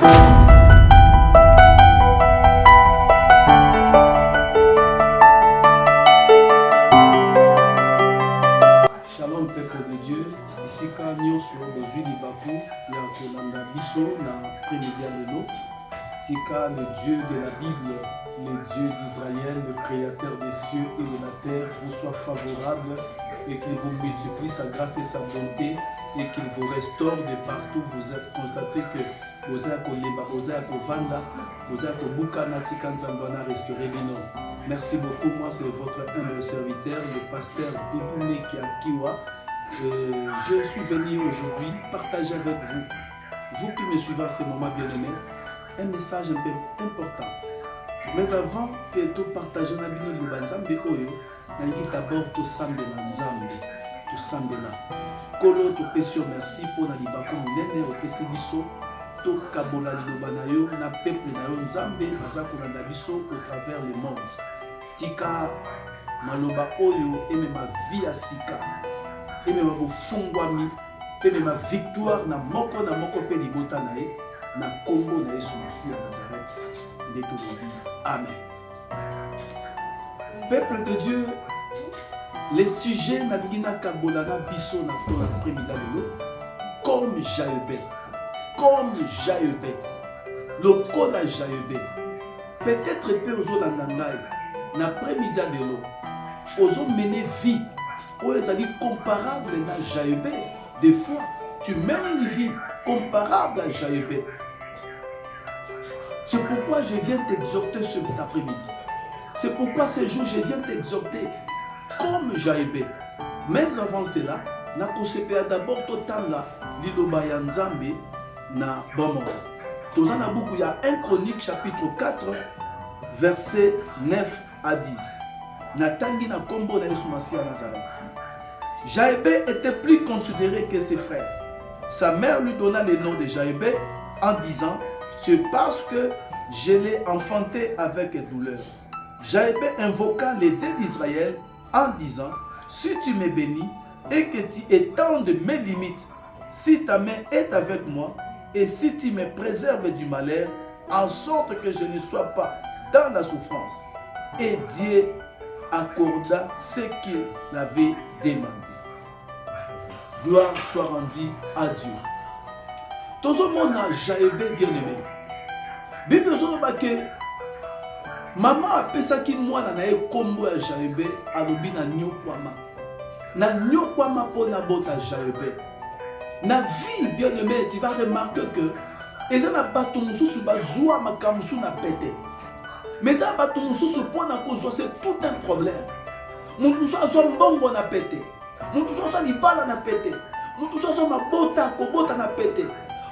Shalom peuple de Dieu, ici quand nous sommes besoin de Bakou, il y a Kolanda Bisso, na après-midi à l'élo. Tika, le Dieu de la Bible, le Dieu d'Israël, le créateur des cieux et de la terre, vous soit favorable et qu'il vous multiplie sa grâce et sa bonté et qu'il vous restaure de partout. Vous avez constaté que vous avez Kolemba, vous avez Kovanda, vous avez Kobukana, Tika Nzambana, restaurer Bino. Merci beaucoup, moi c'est votre humble serviteur, le pasteur Bibouné Kiakiwa. Je suis venu aujourd'hui partager avec vous qui me suivez en ce moment bien-aimé, un message un peu important. Mais avant que tu partages na bino liba nzambe oyo, nangi d'abord to sambela nzambe, to sambela. Kolo to pesio merci pour na liba ko munene o pesi biso, to kabola liba na yo na peuple na yo nzambe baza kolanda biso au travers le monde. Tika maloba oyo eme ma vie à sika, eme ma bofungwami, eme ma victoire na moko pe libota na ye. Na Congo na Yesu Messie à Nazareth. Amen. Peuple de Dieu, les sujets na bingina kabolana biso na to après-midi comme Jaëbé. Comme Jaëbé. Le code à Jaëbé. Peut-être peu aux olangangai na après-midi lelo. Ozo mener vie. Ou ezali comparable na Jaëbé. Des fois, tu mènes une vie comparable à Jaëbé. C'est pourquoi je viens t'exhorter cet après-midi. C'est pourquoi ce jour je viens t'exhorter comme Jaëbé. Mais avant cela, na kosepea d'abord totanga liloba ya Nzambe na bombo. Tozana buku ya 1 Chronique chapitre 4 verset 9 à 10. Natangi na kombo na Yesu Messie à Nazareth. Jaëbé était plus considéré que ses frères. Sa mère lui donna le nom de Jaëbé en disant: c'est parce que je l'ai enfanté avec douleur. Jaëbé invoqua les dieux d'Israël en disant: si tu me bénis et que tu étendes mes limites, si ta main est avec moi et si tu me préserves du malheur, en sorte que je ne sois pas dans la souffrance. Et Dieu accorda ce qu'il avait demandé. Gloire soit rendue à Dieu. Tout le monde a Jaëbé bien-aimé. Bible dit que maman a pesaki mwana na ye kombo ya Jaëbé alobi na nyokwama. Na nyokwama pona bota Jaëbé. Na vie bien-aimé, tu vas remarquer que ezana bato mususu bazwa makamusu na pete. Mais ça bato mususu pona kozwa c'est tout un problème. Mutu mususu azwa mbongo na pete. Mutu mususu azwa libala na pete. Mutu mususu azwa mabota kobota na pete.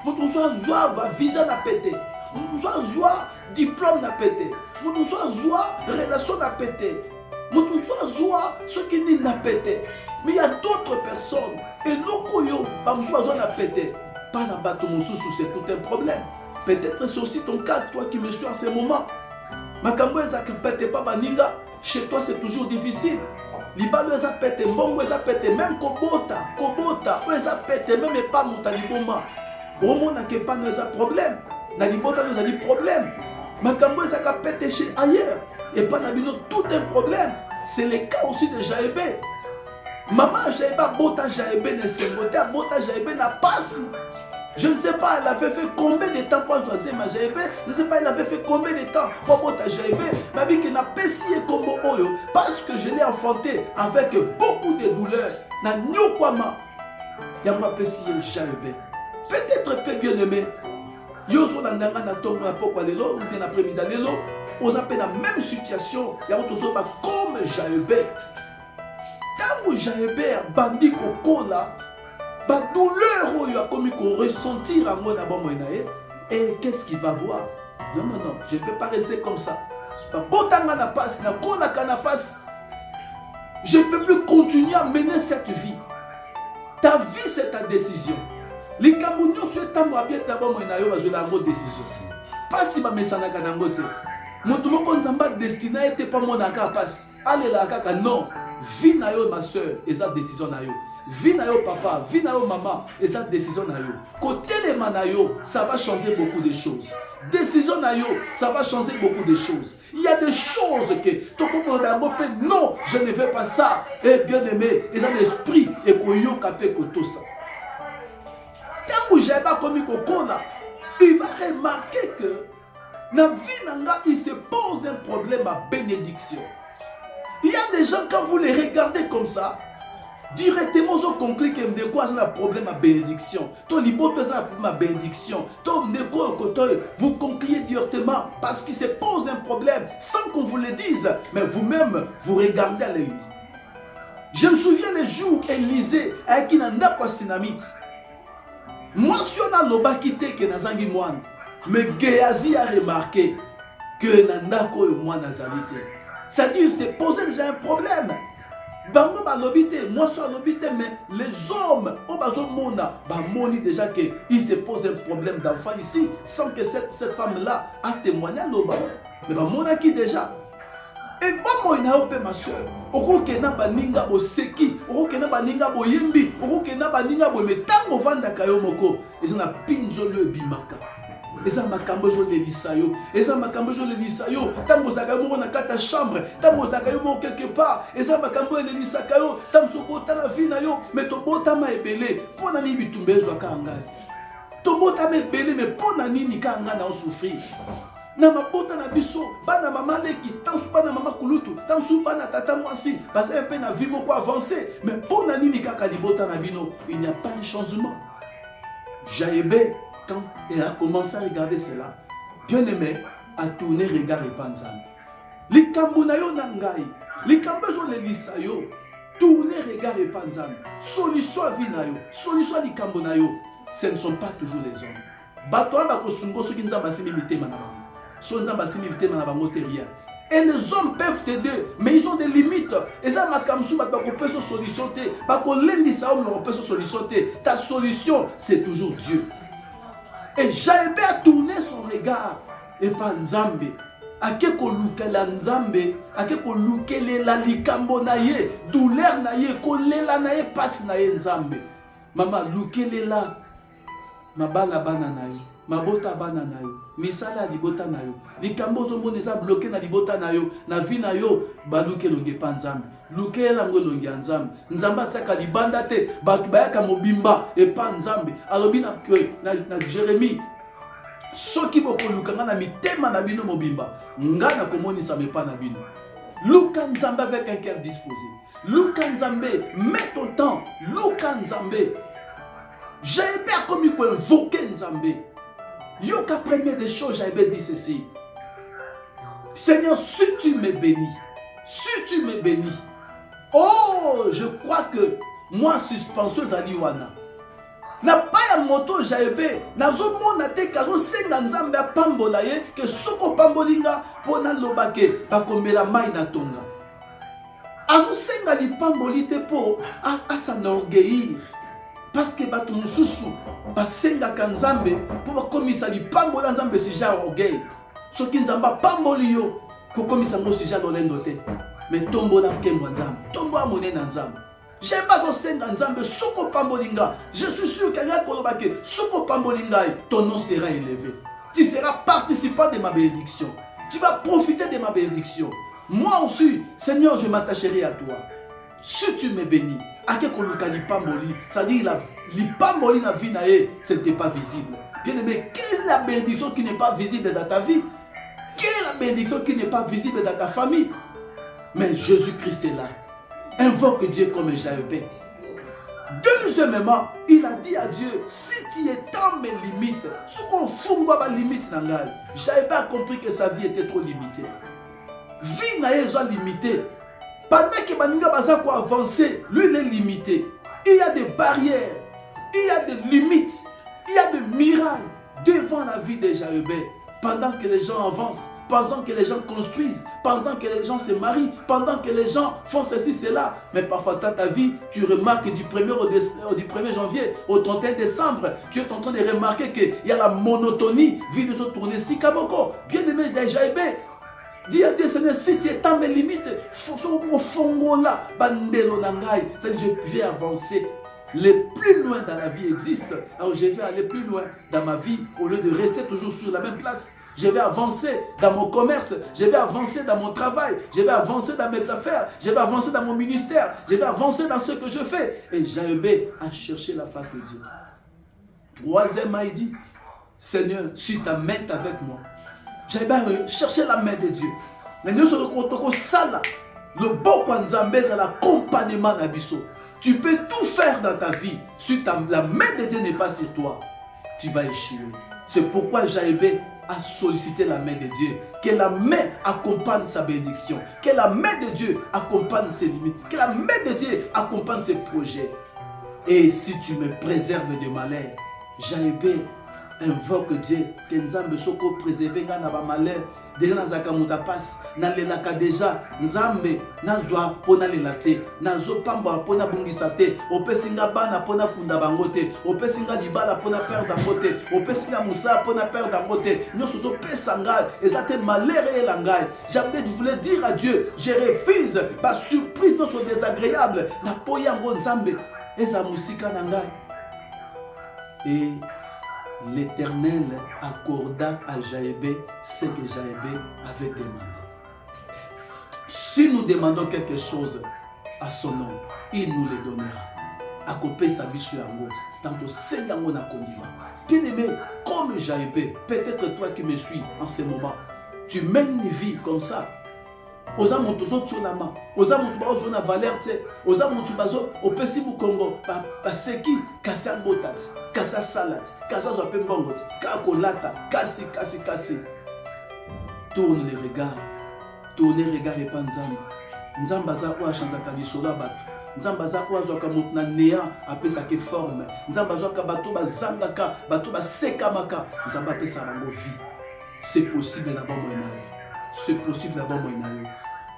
Mutu mususu azwa visa na pete. Mutu azwa diplôme na pete. Mutu azwa relation na pete. Mutu azwa ce qui n'est na pete. Mais il y a d'autres personnes et lokoyo ba musu azwa na pete. Pas na bato mususu, c'est tout un problème. Peut-être c'est aussi ton cas, toi qui me suis en ce moment. Makambo ezaka pete pa baninga, chez toi c'est toujours difficile. Libalo eza pete, mbongo eza pete, même kobota, eza pete, même pas muta liboma. Omona ke pa no eza problème. Na libota nous a dit problème. Makambo ezaka pete chez ailleurs. Et pas na bino tout un problème. C'est le cas aussi de Jaëbé. Maman Jaëbé bota Jaëbé ne s'engoté, bota Jaëbé n'a passe. Je ne sais pas, elle avait fait combien de temps pour choisir ma Jaëbé. Je ne sais pas, elle avait fait combien de temps pour bota Jaëbé. Ma vie qui n'a pas si combo oyo parce que je l'ai enfanté avec beaucoup de douleur. Na nyokwama. Yamba pesi Jaëbé. Peut-être peu bien aimé. Yoso landanga na tomo na pokwa lelo ou bien après-midi lelo, on a la même situation. Yamba tozo ba comme Jaëbé. Tango Jaëbé bandi kokola, ba douleur oyo a commis qu'on ressentir à moi na bon moyenae. Et qu'est-ce qu'il va voir? Non, je ne peux pas rester comme ça. Ba botanga na passe, na kola kana passe. Je ne peux plus continuer à mener cette vie. Ta vie c'est ta décision. Les Camerounais souhaitent avoir bien d'abord une décision. Pas si ma mesana kanangote. Mon tout le monde n'a destiné était pas mon aka passe. Allez la kaka non. Vie na yo ma soeur, et sa décision na yo. vie na yo papa, vie na yo maman, et ça décision na yo. Côté les manayo, ça va changer beaucoup de choses. Décision na yo, ça va changer beaucoup de choses. Il y a des choses que non, je ne fais pas ça. Et bien aimé, ils ont l'esprit et koyo kapé koto ça. Tant que j'ai pas commis kokola, il va remarquer que dans la vie nanga, il se pose un problème à bénédiction. Il y a des gens, quand vous les regardez comme ça, directement, ils ont compris que de quoi c'est un problème à bénédiction. Ton liboto c'est un problème à bénédiction. Ton neko kotoy, vous concluez directement parce qu'il se pose un problème sans qu'on vous le dise. Mais vous-même, vous regardez à l'œil. Je me souviens les jours où Élisée avec qui n'a pas sinamite. Mentionna loba kité que nazangi moine. Mais Géasi a remarqué que Nandako est moins nazalite. C'est-à-dire, c'est posé déjà un problème. Bango balobité, moi soit lobité, mais les hommes, au bazomona, moni déjà qu'il se pose un problème d'enfant ici, sans que cette femme-là a témoigné à l'oba. Mais mona qui déjà. Et bon, moi, il ma soeur. Oko kena baninga bo seki, oko kena baninga bo yimbi, oko kena baninga bo metango vanda kayo moko. Ils ont la pinzolo bimaka. Eza makambo zo lelisa yo, eza makambo zo lelisa yo, tango zaka yo na kata chambre, tango zaka yo quelque part, eza makambo lelisa kayo, tango sokota la vie na yo, mais to bota ma ebele, pona ni bitumbezo ka ngai. To bota ma ebele mais pona ni ka ngai na souffrir. Na mabota na biso, bana mama leki, tango su bana mama kulutu, tango su bana tata mwasi, parce un peu na vie moko avancer, mais pona ni ka libota na bino, il n'y a pas un changement. Jaébé quand elle a commencé à regarder cela, bien aimé, a tourné regard et panzan. Les kambunayo nangai, les kambezo le lisayo, tourner regard et panzan. Solution à vinayo, solution à likambunayo, ce ne sont pas toujours les hommes. Batoa bakosungo ceux qui nous ont basé milité manabango. Ceux qui nous ont basé milité manabango terrien. Et les hommes peuvent t'aider, mais ils ont des limites. Et ça, ma kamsou, bah, tu peux se solutionner. Bah, qu'on l'indi ça, on peut se solutionner. Ta solution, c'est toujours Dieu. Et Jaébé a tourné son regard et pas Nzambe. Akeko lukela Nzambe, akeko lukele la likambo na ye, douleur na ye, kolela na ye, passe na ye Nzambe. Mama lukele la, mabala bana na yo, mabota bana na yo, misala libota na yo, likambo zombo neza bloqué na libota na yo, na vie na yo, baluke longe pa Nzambe. Lukela ngo longe Nzambe. Nzambe atsaka libanda te, batu bayaka mobimba e pa Nzambe. Alobi na Jérémie, soki boko lukanga na mitema na bino mobimba, nga na komonisa me pa na bino. Luka Nzambe avec un cœur disposé. Luka Nzambe, mets ton temps. Luka Nzambe. Jaébé a commis pour invoquer Nzambe. Yoka première des choses, Jaébé dit ceci. Seigneur, si tu me bénis, oh, je crois que moi, suspenseuse à Liwana. Na pas ya moto Jaébé, nazo mona te kazo senga Nzambe a pambola ye, que soko pambolinga, pona lobake, bakombela mai na tonga. Azo senga li pamboli te po, a s'enorgueillir. Parce que batu mususu, basenga ka Nzambe, po bakomisa li pambola Nzambe si ja orgueil. Soki Nzamba pamboli yo, kokomisa ngo si ja lolendo te. Mais tombola kembo Nzambe, tombola monena Nzambe. J'aime pas senga Nzambe, soko pambolinga. Je suis sûr qu'il y a kolobake, soko pambolinga, ton nom sera élevé. Tu seras participant de ma bénédiction. Tu vas profiter de ma bénédiction. Moi aussi, Seigneur, je m'attacherai à toi. Si tu me bénis, à quel koluka li pamboli, c'est-à-dire li pamboli na vie nae, ce n'était pas visible. Bien aimé, quelle est la bénédiction qui n'est pas visible dans ta vie? Quelle est la bénédiction qui n'est pas visible dans ta famille? Mais Jésus-Christ est là. Invoque Dieu comme Jaébé. Deuxièmement, il a dit à Dieu, si tu étends mes limites, ce qu'on fout ma limite, Jaébé a compris que sa vie était trop limitée. Vie n'a pas limitée. Pendant que Baninga Bazako a avancé, lui il est limité. Il y a des barrières, il y a des limites, il y a des miracles devant la vie de Jaébé. Pendant que les gens avancent, pendant que les gens construisent, pendant que les gens se marient, pendant que les gens font ceci, cela. Mais parfois dans ta vie, tu remarques du 1er janvier au 31 décembre, tu es en train de remarquer qu'il y a la monotonie, vie de se tourner si kaboko. Bien aimé Jaébé, dis à Dieu, Seigneur, si tu étends mes limites, au fond là, bandelo nangai, c'est-à-dire je vais avancer les plus loin dans la vie existent. Alors je vais aller plus loin dans ma vie au lieu de rester toujours sur la même place. Je vais avancer dans mon commerce, je vais avancer dans mon travail, je vais avancer dans mes affaires, je vais avancer dans mon ministère, je vais avancer dans ce que je fais. Et Jaébé a cherché la face de Dieu. Troisièmement, il dit, Seigneur, si ta main est avec moi, Jaébé a cherché la main de Dieu. Le bon Kwanzambé, c'est l'accompagnement d'Abisso. Tu peux tout faire dans ta vie. Si la main de Dieu n'est pas sur toi, tu vas échouer. C'est pourquoi Jaébé a sollicité la main de Dieu. Que la main accompagne sa bénédiction. Que la main de Dieu accompagne ses limites. Que la main de Dieu accompagne ses projets. Et si tu me préserves de malheur, Jaébé invoque Dieu. Que Nzambe soko préserver nga na ba malheur. Déjà nazaka muta passe na lelaka déjà Nzambe nazwa pona lelate nazo pamba pona bungisa te opesinga bana pona kunda bango te opesinga libala pona perdre bango te opesinga musa pona perdre bango te nyoso zo pesa ngai ezate malheur et langai. J'avais voulu dire à Dieu, je refuse ba surprise non so désagréable na poya ngo Nzambe eza musika na ngai. Et l'Éternel accorda à Jaébé ce que Jaébé avait demandé. Si nous demandons quelque chose à son nom, il nous le donnera. Akopé sabisu yango, tanto senyango na kondima. Bien aimé, comme Jaébé, peut-être toi qui me suis en ce moment, tu mènes une vie comme ça. Oza moto zo tsolama, oza moto bazo na valeur te, oza moto bazo opesi mu Congo, ba seki kasa botat, kasa salade, kasa zo pe mbongo, ka kolata, kasi. Tourne les regards et pas Nzambe. Nzambe za kwa chanza ka bisola bato. Nzambe za kwa zo ka moto na néant apesa ke forme. Nzambe zo ka bato bazangaka, bato baseka maka, Nzambe apesa bango vie. C'est possible na bombo enayo. C'est possible na bombo enayo.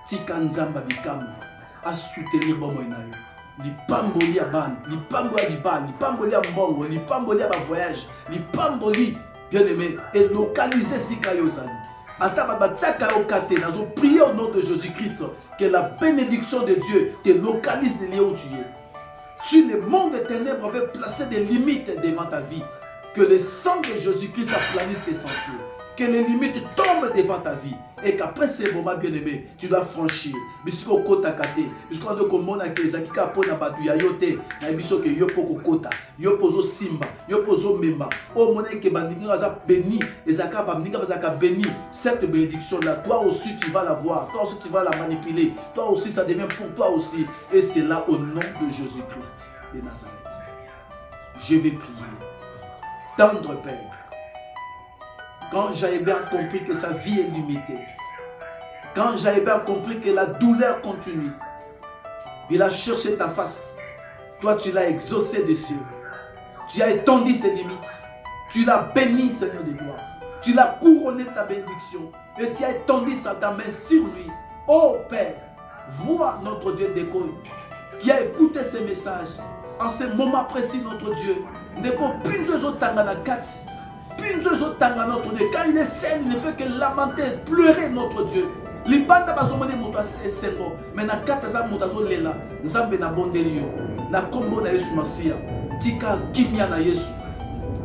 Tika Nzamba bikamu a soutenir bombo enayo. Lipamboli ya ban, lipamboli ya libal, lipamboli ya mbongo, lipamboli ya ba voyage, lipamboli bien aimé et localiser sika yozali. Ataba batsaka yo kate nazo prier au nom de Jésus-Christ que la bénédiction de Dieu te localise lié où tu es. Si le monde des ténèbres avait placé des limites devant ta vie, que le sang de Jésus-Christ aplanisse tes sentiers. Que les limites tombent devant ta vie et qu'après ces moments bien aimés, tu dois franchir. Bisco kota kate, bisco ando komona ke zakika pona batu ya yote, na biso ke yo poko kota, yo pozo simba, yo pozo mema. Oh mona ke bandinga baza béni, ezaka bandinga bazaka béni. Cette bénédiction là, toi aussi tu vas la voir, toi aussi tu vas la manipuler, toi aussi ça devient pour toi aussi. Et c'est là au nom de Jésus-Christ de Nazareth. Je vais prier. Tendre Père. Quand Jaébé a compris que sa vie est limitée, quand Jaébé a compris que la douleur continue, il a cherché ta face. Toi, tu l'as exaucé des cieux. Tu as étendu ses limites. Tu l'as béni, Seigneur de gloire. Tu l'as couronné de ta bénédiction. Et tu as étendu ta main sur lui. Oh Père, vois notre Dieu d'école qui a écouté ces messages. En ce moment précis, notre Dieu, quand il est seul, il ne fait que lamenter, pleurer notre Dieu. Libanda bazomone moto asesengo, mais na kata za moto azolela, Nzambe na bondeli yo, na kombo na Yesu Masia, tika kimia na Yesu,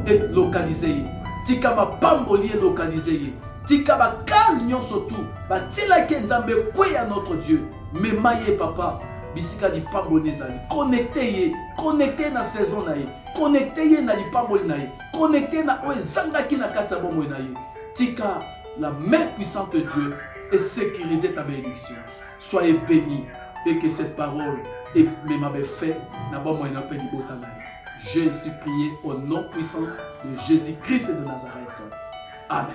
et localisé, tika mapamboli et localisé, tika bakal nyonso tu, batila ke Nzambe kweya notre Dieu, mais maye papa, bisika di pamboli zali, connecté na saison na ye. Connecté na lipamboli na ye, connecté na oezangaki na kati ya bomoi na ye. Tika la main puissante de Dieu et sécuriser ta bénédiction. Soyez bénis et que cette parole et m'avait fait na bomoi na pe libota na ye. Je suis prié au nom puissant de Jésus-Christ de Nazareth. Amen.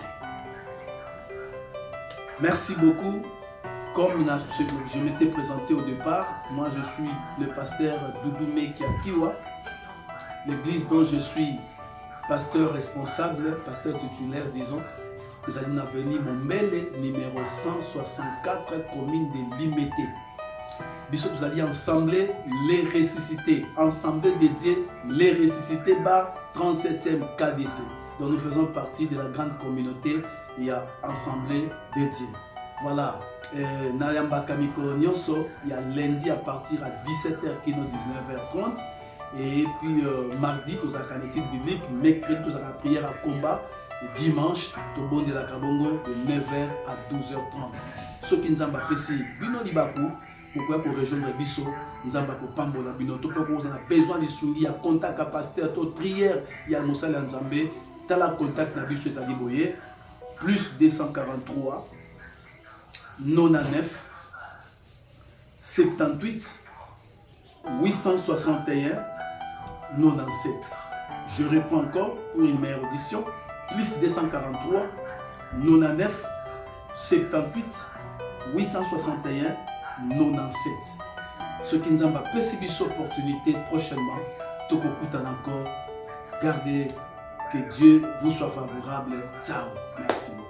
Merci beaucoup. Comme je m'étais présenté au départ, moi je suis le pasteur Doudoumé Kiakiwa. L'église dont je suis pasteur responsable, pasteur titulaire, disons, les Alina Veni Mombele, numéro 164, commune de Limité. Bishop, vous allez ensembler les ressuscités. Ensemble dédié les ressuscités par 37e KDC. Donc nous faisons partie de la grande communauté et il y a Assemblée de Dieu. Voilà. Nayamba Kamiko Nyoso, il y a lundi à partir à 17h, 19h30. Et puis mardi, tu as une étude biblique. Mercredi, tu as la prière à combat. Et dimanche, tu as de la Kabongo de 9h à 12h30. Ce qui nous a apprécié, Bino Libaku, pourquoi pour rejoindre Bisso, nous avons Pambola Bino, tout pour qu'on a besoin de sourire, il y a contact capacité, toute prière, il y a Moussa Lanzambe, tu as la contact na Bisso et Saliboye, plus 243 99 78 861 97. Je réponds encore pour une meilleure audition. Plus 243 99 78 861 97. Ce qui nous a fait cette opportunité prochainement, tout encore. Gardez, que Dieu vous soit favorable. Ciao. Merci beaucoup.